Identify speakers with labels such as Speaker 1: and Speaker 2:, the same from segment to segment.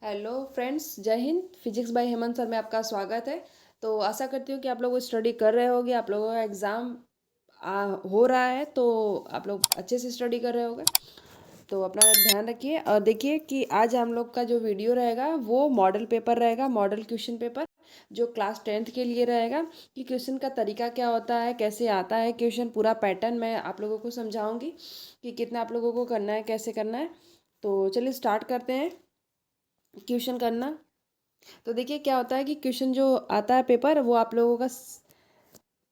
Speaker 1: Hello friends, जय Hind. Physics bye Hemant sir में आपका स्वागत है। तो आशा करती हूँ कि आप लोग स्टडी कर रहे होगे। आप लोगों का एग्ज़ाम हो रहा है, तो आप लोग अच्छे से स्टडी कर रहे होगे। तो अपना ध्यान रखिए और देखिए कि आज हम लोग का जो वीडियो रहेगा वो मॉडल पेपर रहेगा, मॉडल क्वेश्चन पेपर जो क्लास 10th के लिए रहेगा। कि क्वेश्चन का तरीका क्या होता है, कैसे आता है क्वेश्चन, पूरा पैटर्न मैं आप लोगों को समझाऊंगी कि कितना आप लोगों को करना है, कैसे करना है। तो चलिए स्टार्ट करते हैं क्वेश्चन करना। तो देखिए क्या होता है कि क्वेश्चन जो आता है पेपर वो आप लोगों का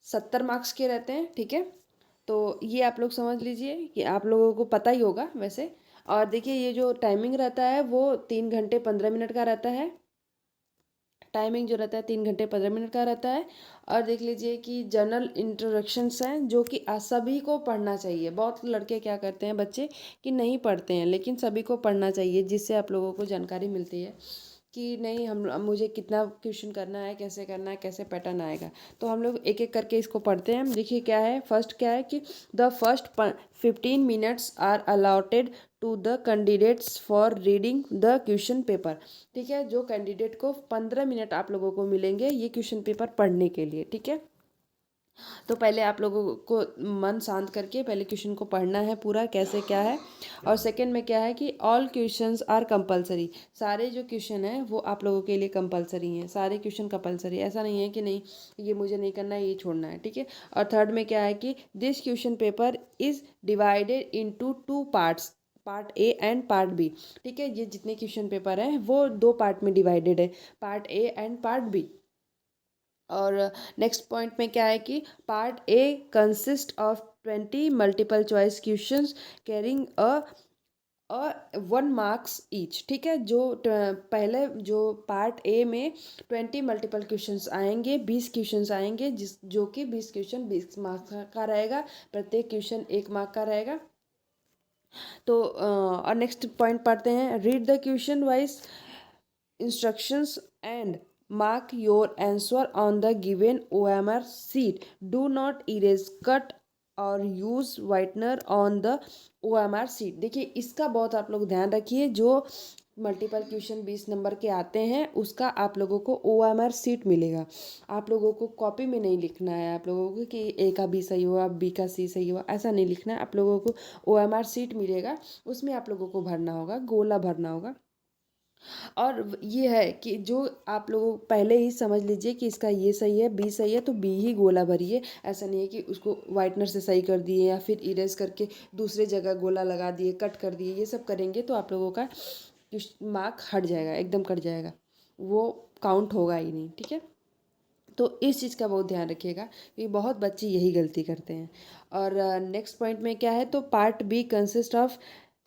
Speaker 1: 70 मार्क्स के रहते हैं, ठीक है। तो ये आप लोग समझ लीजिए कि आप लोगों को पता ही होगा वैसे। और देखिए ये जो टाइमिंग रहता है वो 3 घंटे 15 मिनट का रहता है। टाइमिंग जो रहता है 3 घंटे 15 मिनट का रहता है। और देख लीजिए कि जनरल इंट्रोडक्शंस हैं जो कि सभी को पढ़ना चाहिए। बहुत लड़के क्या करते हैं बच्चे कि नहीं पढ़ते हैं, लेकिन सभी को पढ़ना चाहिए जिससे आप लोगों को जानकारी मिलती है कि नहीं हम मुझे कितना क्वेश्चन करना है, कैसे करना है, कैसे पैटर्न आएगा। तो हम लोग एक एक करके इसको पढ़ते हैं। देखिए क्या है, फर्स्ट क्या है कि the first 15 minutes are allotted to the candidates for reading the question paper. ठीक है, जो कैंडिडेट को 15 मिनट आप लोगों को मिलेंगे ये क्वेश्चन पेपर पढ़ने के लिए, ठीक है। तो पहले आप लोगों को मन शांत करके पहले क्वेश्चन को पढ़ना है पूरा कैसे क्या है। और सेकंड में क्या है कि ऑल क्वेश्चंस आर कंपलसरी। सारे जो क्वेश्चन हैं वो आप लोगों के लिए कंपलसरी हैं। सारे क्वेश्चन कंपलसरी, ऐसा नहीं है कि नहीं ये मुझे नहीं करना है, ये छोड़ना है, ठीक है। और थर्ड में क्या है कि this question paper is divided into 2 parts, part A and part B. ठीक है, ये जितने क्वेश्चन पेपर हैं वो 2 पार्ट में डिवाइडेड है, part A and part B. और नेक्स्ट पॉइंट में क्या है कि part A consist of 20 multiple choice questions carrying a 1 marks each. ठीक है, जो पहले जो पार्ट ए में 20 मल्टीपल क्वेश्चंस आएंगे, 20 क्वेश्चंस आएंगे, जिस जो कि 20 क्वेश्चन 20 मार्क्स का रहेगा। प्रत्येक क्वेश्चन 1 मार्क का रहेगा। तो और नेक्स्ट पॉइंट पढ़ते हैं, read the question wise instructions and mark your answer on the given OMR sheet. Do not erase, cut और use whitener on the OMR sheet। देखिए इसका बहुत आप लोग ध्यान रखिए। जो मल्टीपल क्वेश्चन 20 नंबर के आते हैं उसका आप लोगों को OMR सीट मिलेगा। आप लोगों को कॉपी में नहीं लिखना है आप लोगों को कि ए का बी सही हुआ, बी का सी सही हुआ, ऐसा नहीं लिखना है। आप लोगों को OMR सीट मिलेगा, उसमें आप लोगों को भरना होगा, गोला भरना होगा। और ये है कि जो आप लोगों पहले ही समझ लीजिए कि इसका ये सही है, बी सही है, तो बी ही गोला भरिए। ऐसा नहीं है कि उसको वाइटनर से सही कर दिए या फिर इरेज करके दूसरे जगह गोला लगा दिए, कट कर दिए। ये सब करेंगे तो आप लोगों का मार्क हट जाएगा, एकदम कट जाएगा, वो काउंट होगा ही नहीं, ठीक है। तो इस चीज़ का बहुत ध्यान रखिएगा कि बहुत बच्चे यही गलती करते हैं। और नेक्स्ट पॉइंट में क्या है, तो part B consist of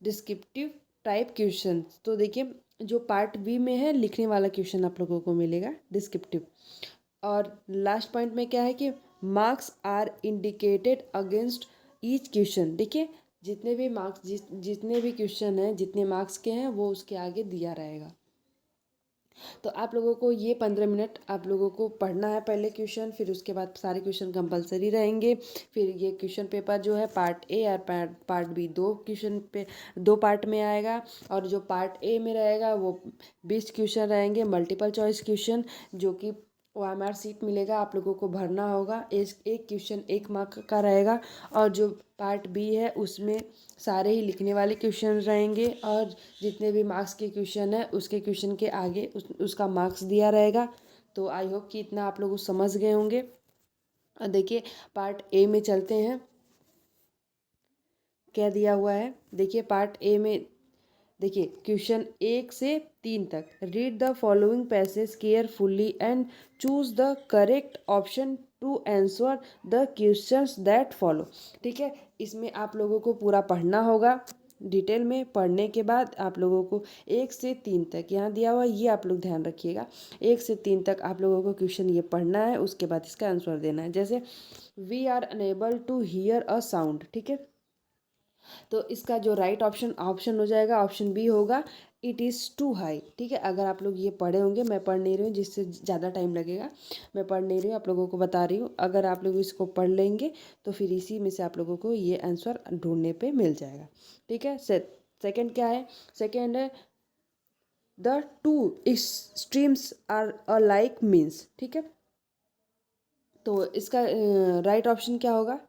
Speaker 1: descriptive type question. तो देखिए जो पार्ट बी में है लिखने वाला क्वेश्चन आप लोगों को मिलेगा डिस्क्रिप्टिव। और लास्ट पॉइंट में क्या है कि marks are indicated against each question. देखिए जितने भी मार्क्स जितने भी क्वेश्चन हैं, जितने मार्क्स के हैं वो उसके आगे दिया रहेगा। तो आप लोगों को ये 15 मिनट आप लोगों को पढ़ना है पहले क्वेश्चन, फिर उसके बाद सारे क्वेश्चन कंपलसरी रहेंगे। फिर ये क्वेश्चन पेपर जो है पार्ट ए और पार्ट बी, 2 पार्ट में आएगा। और जो पार्ट ए में रहेगा वो 20 क्वेश्चन रहेंगे, मल्टीपल चॉइस क्वेश्चन, जो कि OMR सीट मिलेगा, आप लोगों को भरना होगा। एक क्वेश्चन 1 मार्क का रहेगा। और जो पार्ट बी है उसमें सारे ही लिखने वाले क्वेश्चन रहेंगे। और जितने भी मार्क्स के क्वेश्चन है उसके क्वेश्चन के आगे उसका मार्क्स दिया रहेगा। तो आई होप कि इतना आप लोग समझ गए होंगे। और देखिए पार्ट ए में चलते हैं, क्या दिया हुआ है। देखिए पार्ट ए में देखिए क्वेश्चन 1 से 3 तक, read the following passage carefully and choose the correct option to answer the questions that follow. ठीक है, इसमें आप लोगों को पूरा पढ़ना होगा। डिटेल में पढ़ने के बाद आप लोगों को 1 से 3 तक यहाँ दिया हुआ, ये आप लोग ध्यान रखिएगा। 1 से 3 तक आप लोगों को क्वेश्चन ये पढ़ना है, उसके बाद इसका आंसर देना है। जैसे we are unable to hear a sound, ठीक है। तो इसका जो राइट ऑप्शन हो जाएगा, ऑप्शन बी होगा, इट इज़ टू हाई। ठीक है, अगर आप लोग ये पढ़े होंगे, मैं पढ़ नहीं रही हूँ जिससे ज़्यादा टाइम लगेगा, मैं पढ़ नहीं रही हूँ, आप लोगों को बता रही हूँ। अगर आप लोग इसको पढ़ लेंगे तो फिर इसी में से आप लोगों को ये आंसर ढूंढने पे मिल जाएगा। ठीक है, सेकंड क्या है, सेकंड है the two streams are alike means, ठीक है। तो इसका राइट ऑप्शन क्या होगा?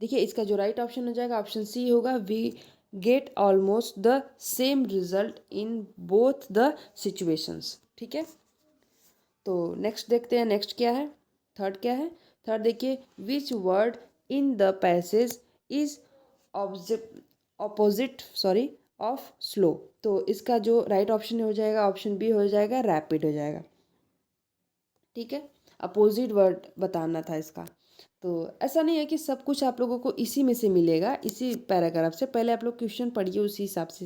Speaker 1: देखिए इसका जो राइट ऑप्शन हो जाएगा ऑप्शन सी होगा, we get almost the same result in both the situations, ठीक है। तो नेक्स्ट देखते हैं, नेक्स्ट क्या है, थर्ड क्या है। थर्ड देखिए, which word in the passage is opposite of slow. तो इसका जो राइट ऑप्शन हो जाएगा ऑप्शन बी हो जाएगा, रैपिड हो जाएगा, ठीक है। अपोजिट वर्ड बताना था इसका। तो ऐसा नहीं है कि सब कुछ आप लोगों को इसी में से मिलेगा, इसी पैराग्राफ से। पहले आप लोग क्वेश्चन पढ़िए, उसी हिसाब से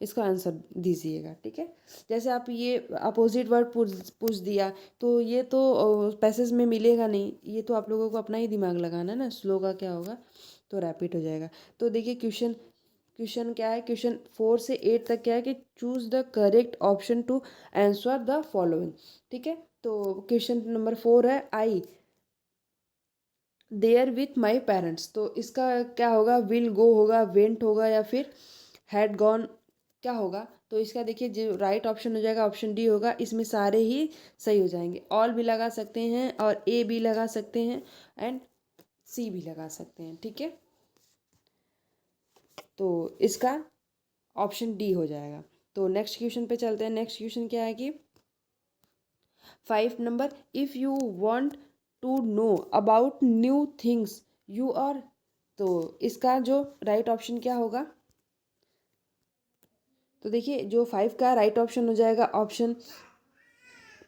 Speaker 1: इसका आंसर दीजिएगा, ठीक है। जैसे आप ये अपोजिट वर्ड पूछ दिया तो ये तो पैसेज में मिलेगा नहीं, ये तो आप लोगों को अपना ही दिमाग लगाना है ना। स्लो का क्या होगा, तो रैपिड हो जाएगा। तो देखिए क्वेश्चन क्वेश्चन क्या है, क्वेश्चन 4 से 8 तक क्या है कि choose the correct option to answer the following, ठीक है। तो क्वेश्चन नंबर 4 है, I there with my parents. तो इसका क्या होगा, विल गो होगा, वेंट होगा, या फिर हैड गॉन, क्या होगा? तो इसका देखिए जो राइट ऑप्शन हो जाएगा ऑप्शन डी होगा। इसमें सारे ही सही हो जाएंगे, ऑल भी लगा सकते हैं और ए भी लगा सकते हैं एंड सी भी लगा सकते हैं, ठीक है। तो इसका ऑप्शन डी हो जाएगा। तो नेक्स्ट क्वेश्चन पे चलते हैं। नेक्स्ट क्वेश्चन क्या है कि 5 number, if you want to know about new things you are. तो इसका जो राइट ऑप्शन क्या होगा? तो देखिए जो 5 का राइट ऑप्शन हो जाएगा ऑप्शन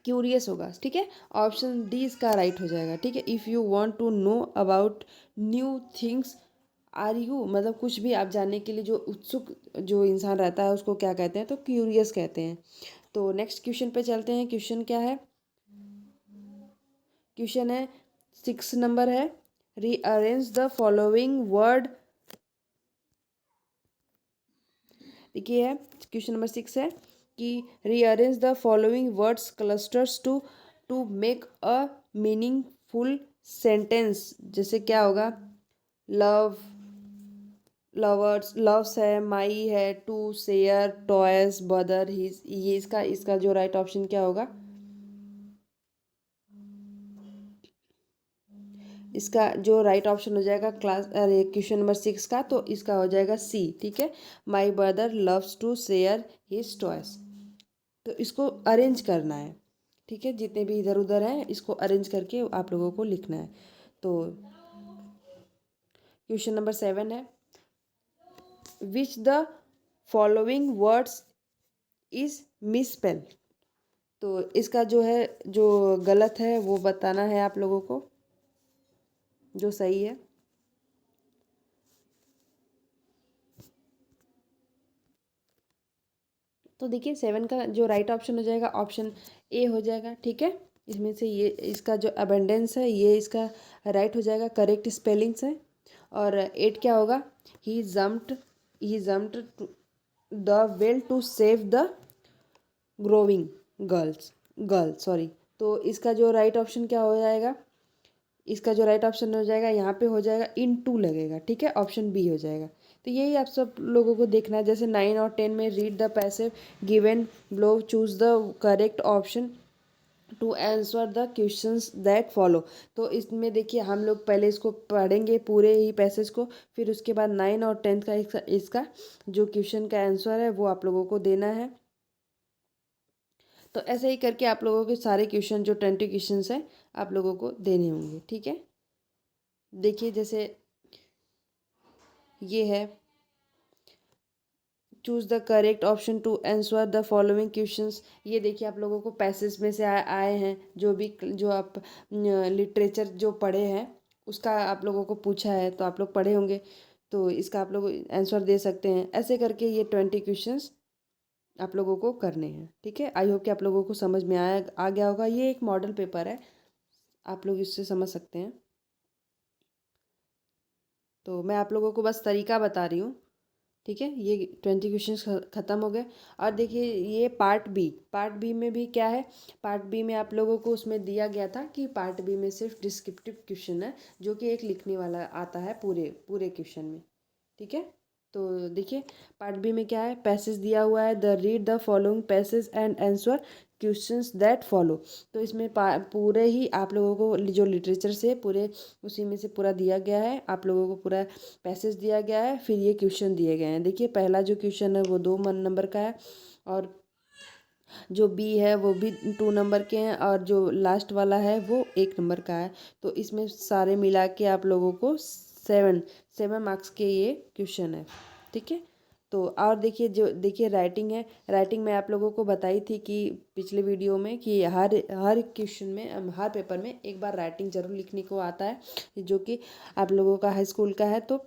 Speaker 1: क्यूरियस होगा, ठीक है। ऑप्शन डी इसका राइट हो जाएगा, ठीक है। If you want to know about new things are you, मतलब कुछ भी आप जानने के लिए जो उत्सुक जो इंसान रहता है उसको क्या कहते हैं, तो क्यूरियस कहते हैं। तो नेक्स्ट क्वेश्चन पे चलते हैं। क्वेश्चन क्या है? क्वेश्चन है 6 नंबर है, रीअरेंज द फॉलोइंग वर्ड। देखिए है क्वेश्चन नंबर 6 है कि rearrange the following words clusters to make a meaningful sentence. जैसे क्या होगा, लव, लवर्स, लव्स है, माई है, to, share, toys, brother, his. ये इसका जो राइट ऑप्शन क्या होगा? इसका जो राइट ऑप्शन हो जाएगा क्लास, अरे क्वेश्चन नंबर 6 का, तो इसका हो जाएगा सी, ठीक है। My brother loves to share his toys. तो इसको अरेंज करना है, ठीक है। जितने भी इधर उधर हैं इसको अरेंज करके आप लोगों को लिखना है। तो क्वेश्चन नंबर 7 है, which the following words is misspell. तो इसका जो है जो गलत है वो बताना है आप लोगों को, जो सही है। तो देखिए 7 का जो राइट ऑप्शन हो जाएगा ऑप्शन ए हो जाएगा, ठीक है। इसमें से ये इसका जो अबेंडेंस है ये इसका राइट हो जाएगा, करेक्ट स्पेलिंग्स है। और 8 क्या होगा, he jumped the well to save the growing girl sorry. तो इसका जो राइट ऑप्शन क्या हो जाएगा, इसका जो राइट ऑप्शन हो जाएगा यहाँ पे हो जाएगा इन टू लगेगा, ठीक है। ऑप्शन बी हो जाएगा। तो यही आप सब लोगों को देखना है। जैसे 9 और 10 में read the passage given below, choose the correct option to answer the questions that follow. तो इसमें देखिए हम लोग पहले इसको पढ़ेंगे पूरे ही पैसेज को, फिर उसके बाद 9 और 10 का इसका जो क्वेश्चन का आंसर है वो आप लोगों को देना है। तो ऐसे ही करके आप लोगों के सारे क्वेश्चन जो 20 क्वेश्चन हैं आप लोगों को देने होंगे, ठीक है। देखिए जैसे ये है, choose the correct option to answer the following questions. ये देखिए आप लोगों को पैसेज में से आए हैं, जो आप लिटरेचर जो पढ़े हैं उसका आप लोगों को पूछा है, तो आप लोग पढ़े होंगे, तो इसका आप लोग आंसर दे सकते हैं। ऐसे करके ये 20 क्वेश्चंस आप लोगों को करने हैं, ठीक है। आई होप कि आप लोगों को समझ में आ गया होगा। ये एक मॉडल पेपर है, आप लोग इससे समझ सकते हैं। तो मैं आप लोगों को बस तरीका बता रही हूँ, ठीक है। ये 20 क्वेश्चन ख़त्म हो गए। और देखिए ये पार्ट बी में भी क्या है, पार्ट बी में आप लोगों को उसमें दिया गया था कि पार्ट बी में सिर्फ डिस्क्रिप्टिव क्वेश्चन है, जो कि एक लिखने वाला आता है पूरे पूरे क्वेश्चन में, ठीक है। तो देखिए पार्ट बी में क्या है, पैसेज दिया हुआ है, the read the following passage and answer questions that follow. तो इसमें पूरे ही आप लोगों को जो लिटरेचर से पूरे उसी में से पूरा दिया गया है, आप लोगों को पूरा पैसेज दिया गया है, फिर ये क्वेश्चन दिए गए हैं। देखिए पहला जो क्वेश्चन है वो 2 नंबर का है, और जो बी है वो भी 2 नंबर के हैं, और जो लास्ट वाला है वो 1 नंबर का है। तो इसमें सारे मिला के आप लोगों को 7 मार्क्स के ये क्वेश्चन है, ठीक है। तो और देखिए जो देखिए राइटिंग है, राइटिंग में आप लोगों को बताई थी कि पिछले वीडियो में कि हर हर क्वेश्चन में हर पेपर में एक बार राइटिंग जरूर लिखने को आता है, जो कि आप लोगों का हाई स्कूल का है। तो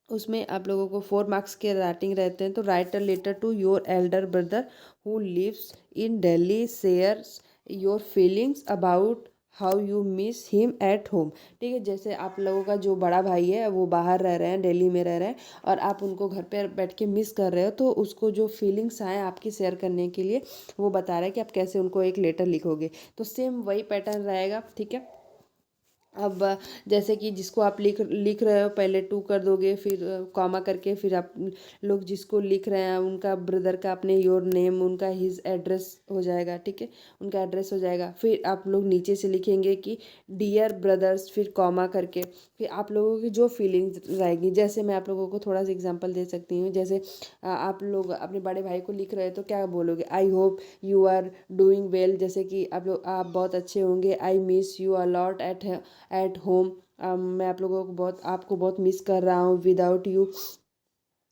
Speaker 1: उसमें आप लोगों को 4 मार्क्स के राइटिंग रहते हैं। तो write a letter to your elder brother who lives in Delhi, shares your feelings about how you miss him at home. ठीक है, जैसे आप लोगों का जो बड़ा भाई है वो बाहर रह रहे हैं, दिल्ली में रह रहे हैं, और आप उनको घर पे बैठ के मिस कर रहे हो, तो उसको जो फीलिंग्स आए आपकी शेयर करने के लिए वो बता रहा है कि आप कैसे उनको एक लेटर लिखोगे। तो सेम वही पैटर्न रहेगा, ठीक है। अब जैसे कि जिसको आप लिख रहे हो पहले 2 कर दोगे, फिर कॉमा करके, फिर आप लोग जिसको लिख रहे हैं उनका ब्रदर का अपने योर नेम, उनका हिज एड्रेस हो जाएगा, ठीक है, उनका एड्रेस हो जाएगा। फिर आप लोग नीचे से लिखेंगे कि डियर ब्रदर्स, फिर कॉमा करके, फिर आप लोगों की जो फीलिंग्स रहेगी, जैसे मैं आप लोगों को थोड़ा सा एग्जांपल दे सकती हूँ। जैसे आप लोग अपने बड़े भाई को लिख रहे हो तो क्या बोलोगे, I hope you are doing well, जैसे कि आप बहुत अच्छे होंगे। I miss you a lot at home, मैं आप लोगों को आपको बहुत मिस कर रहा हूँ। Without you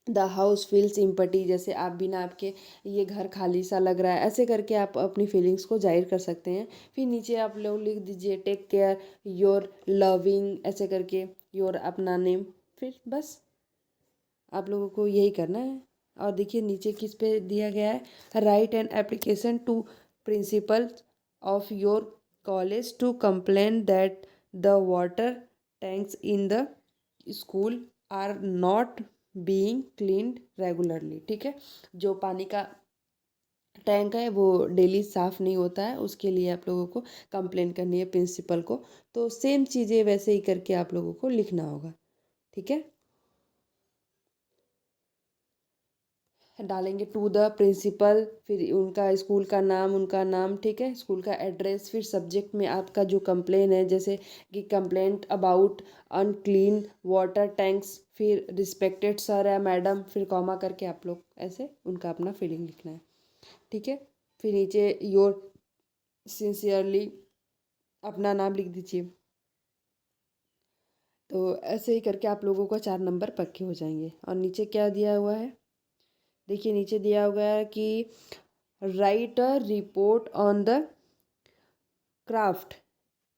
Speaker 1: the house feels empty, जैसे आप बिना आपके ये घर खाली सा लग रहा है, ऐसे करके आप अपनी फीलिंग्स को जाहिर कर सकते हैं। फिर नीचे आप लोग लिख दीजिए टेक केयर योर लविंग, ऐसे करके योर अपना नेम, फिर बस आप लोगों को यही करना है। और देखिए नीचे किस पे दिया गया है, write an application to principal of your college to complain that the water tanks in the school are not being cleaned regularly. ठीक है, जो पानी का टैंक है वो डेली साफ़ नहीं होता है, उसके लिए आप लोगों को कंप्लेन करनी है प्रिंसिपल को। तो सेम चीज़ें वैसे ही करके आप लोगों को लिखना होगा, ठीक है। डालेंगे टू द प्रिंसिपल, फिर उनका नाम, ठीक है, स्कूल का एड्रेस, फिर सब्जेक्ट में आपका जो कंप्लेन है, जैसे कि complaint about unclean water tanks, फिर रिस्पेक्टेड सर या मैडम, फिर कॉमा करके आप लोग ऐसे उनका अपना फीलिंग लिखना है, ठीक है। फिर नीचे योर सिंसियरली अपना नाम लिख दीजिए। तो ऐसे ही करके आप लोगों को 4 नंबर पक्के हो जाएंगे। और नीचे क्या दिया हुआ है, देखिए नीचे दिया हुआ है कि right a report on the craft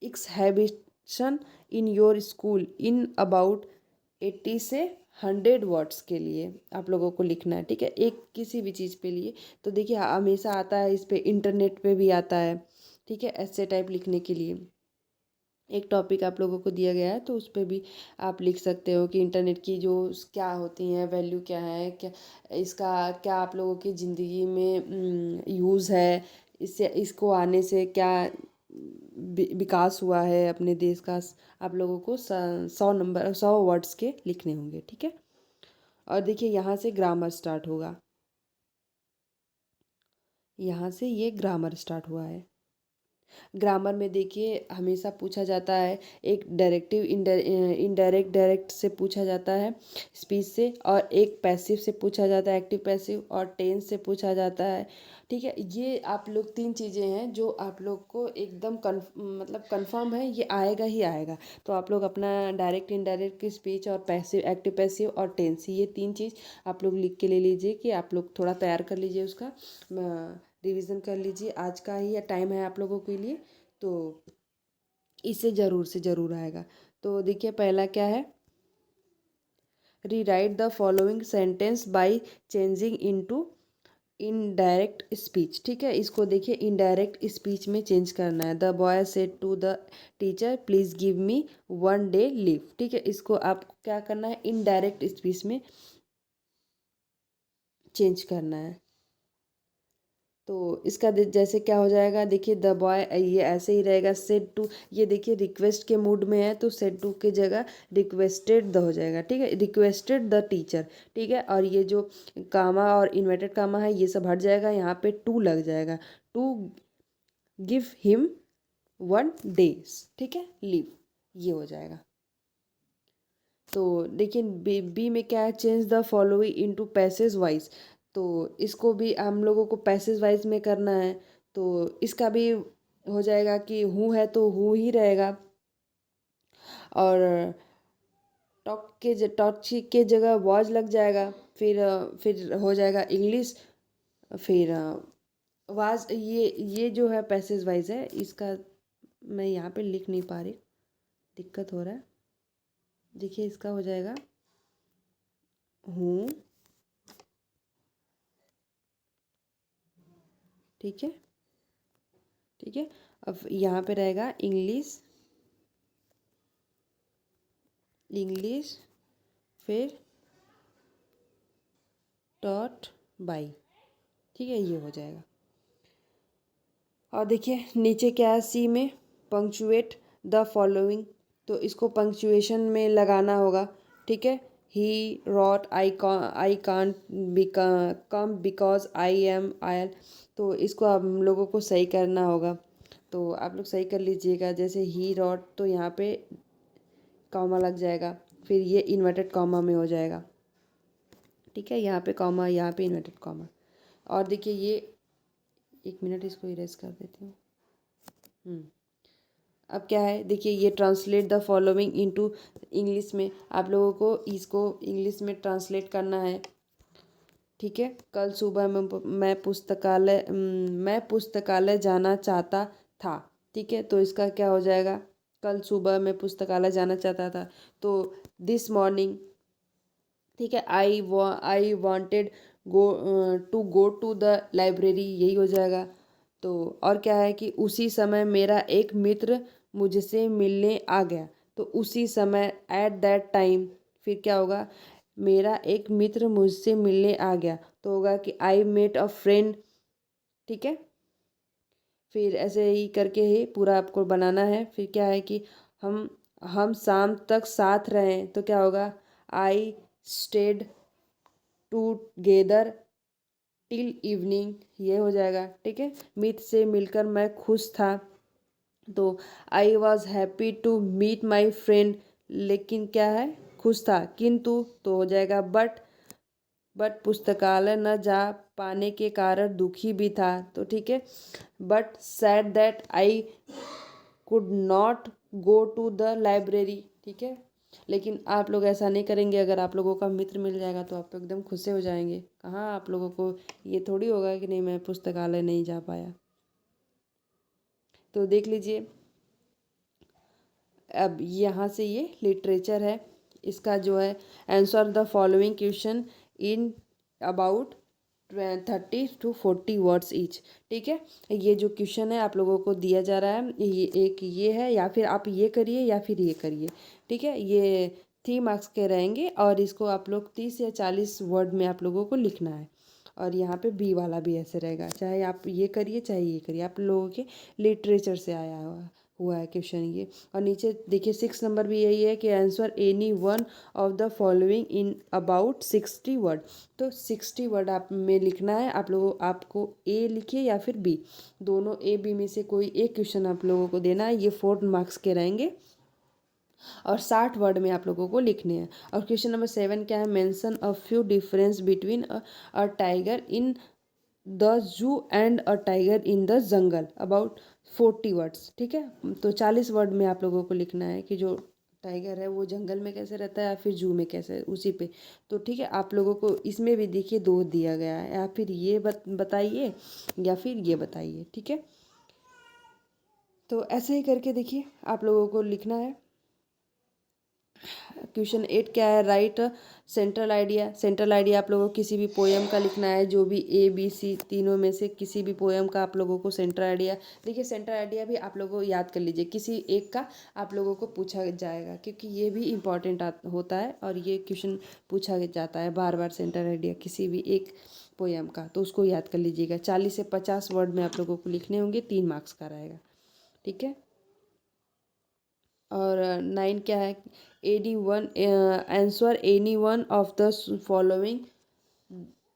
Speaker 1: exhibition in your school in about 80 से 100 वर्ड्स के लिए आप लोगों को लिखना है, ठीक है, एक किसी भी चीज़ पे लिए। तो देखिए हमेशा आता है, इस पे इंटरनेट पे भी आता है, ठीक है, ऐसे टाइप लिखने के लिए एक टॉपिक आप लोगों को दिया गया है, तो उस पर भी आप लिख सकते हो कि इंटरनेट की जो क्या होती हैं, वैल्यू क्या है, क्या इसका क्या आप लोगों की ज़िंदगी में यूज़ है, इससे इसको आने से क्या विकास हुआ है अपने देश का। आप लोगों को 100 वर्ड्स के लिखने होंगे, ठीक है। और देखिए यहाँ से ग्रामर स्टार्ट होगा, यहाँ से ये ग्रामर स्टार्ट हुआ है। ग्रामर में देखिए हमेशा पूछा जाता है, एक डायरेक्टिव इनडायरेक्ट डायरेक्ट से पूछा जाता है, स्पीच से, और एक पैसिव से पूछा जाता है, एक्टिव पैसिव, और टेंस से पूछा जाता है, ठीक है। ये आप लोग 3 चीज़ें हैं जो आप लोग को एकदम मतलब कंफर्म है ये आएगा ही आएगा। तो आप लोग अपना डायरेक्ट इनडायरेक्ट की स्पीच और पैसिव एक्टिव पैसिव और टेंस, ये 3 चीज़ आप लोग लिख के ले लीजिए, कि आप लोग थोड़ा तैयार कर लीजिए, उसका रिवीजन कर लीजिए। आज का ही टाइम है आप लोगों के लिए, तो इससे ज़रूर से ज़रूर आएगा। तो देखिए पहला क्या है, rewrite the following sentence by changing into indirect speech, ठीक है, इसको देखिए इनडायरेक्ट स्पीच में चेंज करना है। The boy said to the teacher please give me 1 day leave, ठीक है, इसको आपको क्या करना है, इनडायरेक्ट स्पीच में चेंज करना है। तो इसका जैसे क्या हो जाएगा, देखिए द बॉय, ये ऐसे ही रहेगा। सेड टू, ये देखिए रिक्वेस्ट के मूड में है तो सेड टू की जगह रिक्वेस्टेड द हो जाएगा, ठीक है, रिक्वेस्टेड द टीचर, ठीक है। और ये जो कामा और इन्वर्टेड कामा है ये सब हट जाएगा, यहाँ पे टू लग जाएगा, टू गिव हिम 1 day, ठीक है, लीव, ये हो जाएगा। तो देखिए बी में क्या है, change the following into passage wise. तो इसको भी हम लोगों को पैसेज वाइज में करना है। तो इसका भी हो जाएगा कि हूँ है तो हूँ ही रहेगा, और टॉक के जगह वॉज लग जाएगा। फिर हो जाएगा इंग्लिश, फिर वाज, ये जो है पैसेज वाइज है, इसका मैं यहाँ पे लिख नहीं पा रही, दिक्कत हो रहा है। देखिए इसका हो जाएगा हूँ, ठीक है, ठीक है। अब यहाँ पे रहेगा इंग्लिश, इंग्लिश, फिर टॉट बाई, ठीक है, ये हो जाएगा। और देखिए नीचे क्या है, सी में पंक्चुएट द फॉलोइंग, तो इसको पंक्चुएशन में लगाना होगा, ठीक है। He wrote I can't come because I am ail, तो इसको हम लोगों को सही करना होगा। तो आप लोग सही कर लीजिएगा। जैसे ही रॉट, तो यहाँ पे कॉमा लग जाएगा, फिर ये इन्वर्टेड कॉमा में हो जाएगा, ठीक है, यहाँ पे कॉमा, यहाँ पे इन्वर्टेड कॉमा। और देखिए ये, एक मिनट इसको इरेज कर देती हूँ। अब क्या है, देखिए ये translate the following into English में, आप लोगों को इसको इंग्लिश में ट्रांसलेट करना है, ठीक है। कल सुबह मैं पुस्तकालय जाना चाहता था, ठीक है। तो इसका क्या हो जाएगा, कल सुबह मैं पुस्तकालय जाना चाहता था, तो दिस मॉर्निंग, ठीक है, I wanted go to the library, यही हो जाएगा। तो और क्या है कि उसी समय मेरा एक मित्र मुझसे मिलने आ गया, तो उसी समय एट दैट टाइम, फिर क्या होगा, मेरा एक मित्र मुझसे मिलने आ गया, तो होगा कि आई मेट अ फ्रेंड, ठीक है। फिर ऐसे ही करके ही पूरा आपको बनाना है। फिर क्या है कि हम हम शाम तक साथ रहें, तो क्या होगा, I stayed together till evening, ये हो जाएगा, ठीक है। मीत से मिलकर मैं खुश था, तो I was happy to meet my friend, लेकिन क्या है, खुश था, किंतु, तो हो जाएगा बट पुस्तकालय न जा पाने के कारण दुखी भी था, तो ठीक है। But sad that I could not go to the library, ठीक है। लेकिन आप लोग ऐसा नहीं करेंगे, अगर आप लोगों का मित्र मिल जाएगा तो आप एकदम खुश से हो जाएंगे। कहाँ आप लोगों को ये थोड़ी होगा कि नहीं मैं पुस्तकालय नहीं जा पाया। तो देख लीजिए, अब यहाँ से ये लिटरेचर है, इसका जो है answer the following question in about 30 to 40 words each, ठीक है। ये जो क्वेश्चन है आप लोगों को दिया जा रहा है, ये एक ये है, या फिर आप ये करिए या फिर ये करिए, ठीक है। ये 3 मार्क्स के रहेंगे, और इसको आप लोग 30 या 40 वर्ड में आप लोगों को लिखना है। और यहाँ पे बी वाला भी ऐसे रहेगा, चाहे आप ये करिए चाहे ये करिए, आप लोगों के लिटरेचर से आया हुआ है क्वेश्चन ये। और नीचे देखिए 6 नंबर भी यही है कि answer any one of the following in about 60 word, तो 60 वर्ड आप में लिखना है। आप लोगों आपको ए लिखिए या फिर बी, दोनों ए बी में से कोई एक क्वेश्चन आप लोगों को देना है। ये 4 मार्क्स के रहेंगे, और 60 वर्ड में आप लोगों को लिखने हैं। और क्वेश्चन नंबर 7 क्या है, mention a few difference between a tiger in the zoo and a tiger in the jungle about 40 words, ठीक है। तो 40 वर्ड में आप लोगों को लिखना है कि जो टाइगर है वो जंगल में कैसे रहता है या फिर जू में कैसे, उसी पे। तो ठीक है, आप लोगों को इसमें भी देखिए 2 दिया गया है, या फिर ये बताइए या फिर ये बताइए, ठीक है। तो ऐसे ही करके देखिए आप लोगों को लिखना है। क्वेश्चन 8 क्या है, right central idea. Central idea आप लोगों को किसी भी पोएम का लिखना है, जो भी ए बी सी तीनों में से किसी भी पोएम का आप लोगों को सेंट्रल आइडिया। देखिए सेंट्रल आइडिया भी आप लोगों को याद कर लीजिए, किसी एक का आप लोगों को पूछा जाएगा, क्योंकि ये भी इम्पॉर्टेंट होता है, और ये क्वेश्चन पूछा जाता है बार बार, सेंट्रल आइडिया किसी भी एक पोयम का, तो उसको याद कर लीजिएगा। 40 से 50 वर्ड में आप लोगों को लिखने होंगे, 3 मार्क्स का रहेगा, ठीक है। और 9 क्या है, AD1 answer any one of the following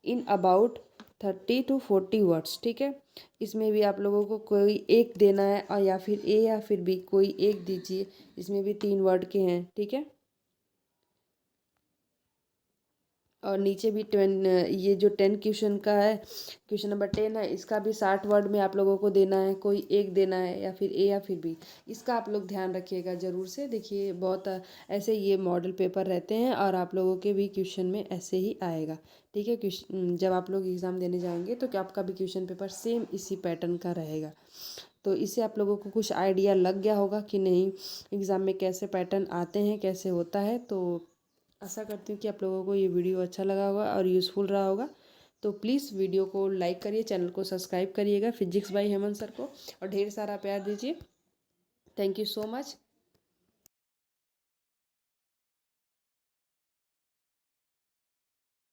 Speaker 1: in about 30 to 40 words, ठीक है। इसमें भी आप लोगों को कोई एक देना है, और या फिर ए या फिर बी, कोई एक दीजिए। इसमें भी 3 वर्ड के हैं, ठीक है। और नीचे भी ये जो 10 क्वेश्चन का है, क्वेश्चन नंबर 10 है, इसका भी 60 वर्ड में आप लोगों को देना है, कोई एक देना है, या फिर ए या फिर बी। इसका आप लोग ध्यान रखिएगा ज़रूर से। देखिए बहुत ऐसे ये मॉडल पेपर रहते हैं, और आप लोगों के भी क्वेश्चन में ऐसे ही आएगा, ठीक है। क्वेश्चन जब आप लोग एग्ज़ाम देने जाएंगे तो क्या आपका भी क्वेश्चन पेपर सेम इसी पैटर्न का रहेगा। तो इससे आप लोगों को कुछ आइडिया लग गया होगा कि नहीं एग्ज़ाम में कैसे पैटर्न आते हैं, कैसे होता है। तो आशा करती हूँ कि आप लोगों को ये वीडियो अच्छा लगा होगा और यूज़फुल रहा होगा। तो प्लीज़ वीडियो को लाइक करिए, चैनल को सब्सक्राइब करिएगा फिजिक्स बाय हेमंत सर को, और ढेर सारा प्यार दीजिए। Thank you so much.